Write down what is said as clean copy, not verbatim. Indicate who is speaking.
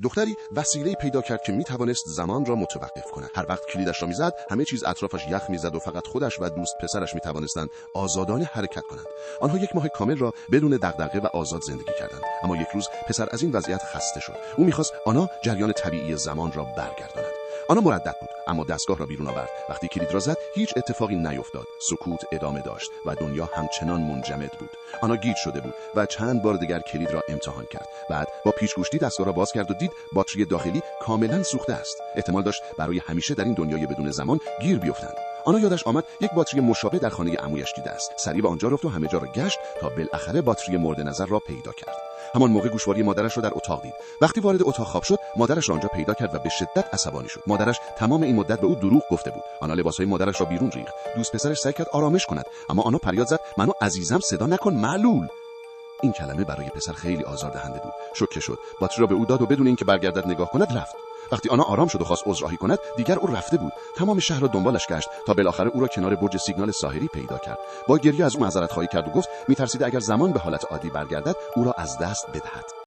Speaker 1: دختری وسیله‌ای پیدا کرد که میتوانست زمان را متوقف کند. هر وقت کلیدش را میزد، همه چیز اطرافش یخ میزد و فقط خودش و دوست پسرش میتوانستند آزادانه حرکت کنند. آنها یک ماه کامل را بدون دغدغه و آزاد زندگی کردند. اما یک روز پسر از این وضعیت خسته شد. او می‌خواست آنا جریان طبیعی زمان را برگرداند. آنا مردد بود، اما دستگاه را بیرون آورد. وقتی کلید را زد، هیچ اتفاقی نیفتاد. سکوت ادامه داشت و دنیا همچنان منجمد بود. آنا گیج شده بود و چند بار دیگر کلید را امتحان کرد. بعد با پیچ‌گوشتی دستگاه را باز کرد و دید باتری داخلی کاملا سوخته است. احتمال داشت برای همیشه در این دنیای بدون زمان گیر بیفتند. آنا یادش آمد یک باتری مشابه در خانه عمویش دیده است. سریع به آنجا رفت و همه جا را گشت تا بالاخره باتری مورد نظر را پیدا کرد. همان موقع گوشواری مادرش را در اتاق دید. وقتی وارد اتاق خواب شد، مادرش را آنجا پیدا کرد و به شدت عصبانی شد. مادرش تمام این مدت به او دروغ گفته بود. آنا لباسهای مادرش را بیرون ریخت. دوست پسرش سعی کرد آرامش کند، اما آنا فریاد زد: "منو عزیزم صدا نکن معلول." این کلمه برای پسر خیلی آزاردهنده بود. شوکه شد. باتری را به او داد و بدون اینکه برگردد نگاه کند رفت. وقتی آنا آرام شد و خواست عذرخواهی کند، دیگر او رفته بود. تمام شهر را دنبالش گشت تا بالاخره او را کنار برج سیگنال ساحلی پیدا کرد. با گریه از او معذرت خواهی کرد و گفت می‌ترسید اگر زمان به حالت عادی برگردد او را از دست بدهد.